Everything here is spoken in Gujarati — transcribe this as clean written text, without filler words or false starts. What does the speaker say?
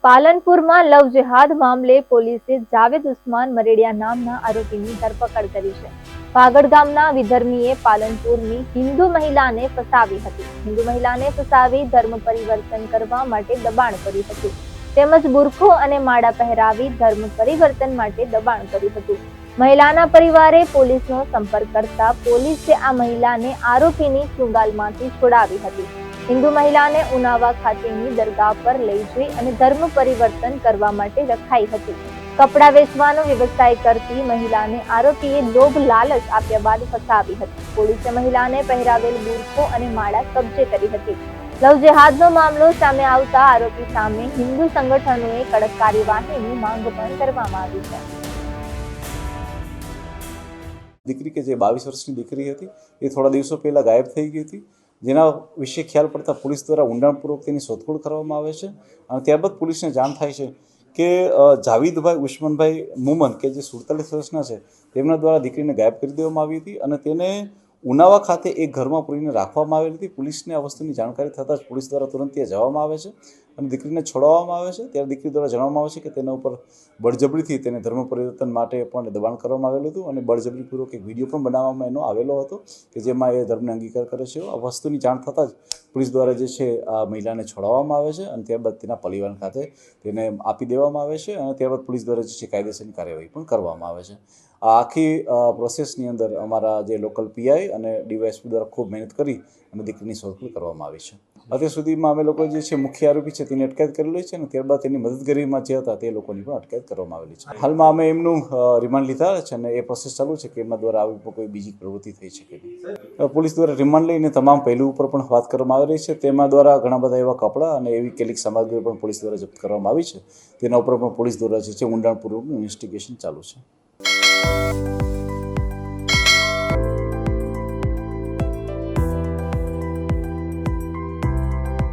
પાલનપુરમાં લવ જેહાદ મામલે પોલીસે જાવેદ ઉસ્માન મરેડિયા નામના આરોપીની ધરપકડ કરી છે. પાગડ ગામના વિધર્મીએ પાલનપુરની હિન્દુ મહિલાને ફસાવી હતી. હિન્દુ મહિલાને ફસાવી ધર્મ પરિવર્તન કરવા માટે દબાણ કર્યું હતું, તેમજ બુરખો અને માળા પહેરાવી ધર્મ પરિવર્તન માટે દબાણ કર્યું હતું. મહિલાના પરિવારે પોલીસનો સંપર્ક કરતા પોલીસે આ મહિલાને આરોપીની ચુંગાલમાંથી છોડાવી હતી. હિન્દુ મહિલાને ઉનાવા ખાતેની દરગાહ પર લઈ જઈ અને ધર્મ પરિવર્તન કરવા માટે રખાઈ હતી. કપડાં વેચવાનો વ્યવસાય કરતી મહિલાને આરોપીએ લોભ લાલચ આપ્યા બાદ ફસાવી હતી. પોલીસે મહિલાને પહેરાવેલ બુરખો અને માળા કબજે કરી હતી. લવ જેહાદનો મામલો સામે આવતા આરોપી સામે હિન્દુ સંગઠનોએ કડક કાર્યવાહીની માંગ પણ કરવામાં આવી છે. દીકરી કે જે 22 વર્ષની દીકરી હતી એ થોડા દિવસો પહેલા ગાયબ થઈ ગઈ હતી, જેના વિશે ખ્યાલ પડતા પોલીસ દ્વારા ઊંડાણપૂર્વક તેની શોધખોળ કરવામાં આવે છે. અને ત્યારબાદ પોલીસને જાણ થાય છે કે જાવીદભાઈ ઉસ્માનભાઈ મુમન કે જે 47 વર્ષના છે તેમના દ્વારા દીકરીને ગાયબ કરી દેવામાં આવી હતી અને તેને ઉનાવા ખાતે એક ઘરમાં પૂરીને રાખવામાં આવેલી હતી. પોલીસને આ વસ્તુની જાણકારી થતાં જ પોલીસ દ્વારા તુરંત ત્યાં જવામાં આવે છે અને દીકરીને છોડાવવામાં આવે છે. ત્યારે દીકરી દ્વારા જણાવવામાં આવે છે કે તેના ઉપર બળજબરીથી તેને ધર્મ પરિવર્તન માટે પણ દબાણ કરવામાં આવેલું હતું અને બળજબરીપૂર્વક એક વિડીયો પણ બનાવવામાં એનો આવેલો હતો કે જેમાં એ ધર્મને અંગીકાર કરે છે. આ વસ્તુની જાણ થતાં જ પોલીસ દ્વારા જે છે આ મહિલાને છોડાવવામાં આવે છે અને ત્યારબાદ તેના પરિવાર ખાતે તેને આપી દેવામાં આવે છે અને ત્યારબાદ પોલીસ દ્વારા જે છે કાયદેસરની કાર્યવાહી પણ કરવામાં આવે છે. આ આખી પ્રોસેસની અંદર અમારા જે લોકલ પીઆઈ અને ડીવાયએસપી દ્વારા ખૂબ મહેનત કરી અને દીકરીની શોધખોળ કરવામાં આવી છે. અત્યાર સુધીમાં અમે લોકો જે છે મુખ્ય આરોપી છે તેની અટકાયત કરેલી છે અને ત્યારબાદ તેની મદદગારીમાં જે હતા તે લોકોની પણ અટકાયત કરવામાં આવેલી છે. હાલમાં અમે એમનું રિમાન્ડ લીધા છે અને એ પ્રોસેસ ચાલુ છે કે એમના દ્વારા આવી કોઈ બીજી પ્રવૃત્તિ થઈ શકે નહીં. પોલીસ દ્વારા રિમાન્ડ લઈને તમામ પહેલું ઉપર પણ વાત કરવામાં આવી રહી છે. તેમાં દ્વારા ઘણા બધા એવા કપડાં અને એવી કેટલીક સામગ્રીઓ પણ પોલીસ દ્વારા જપ્ત કરવામાં આવી છે. તેના ઉપર પણ પોલીસ દ્વારા જે છે ઊંડાણપૂર્વકનું ઇન્વેસ્ટિગેશન ચાલુ છે.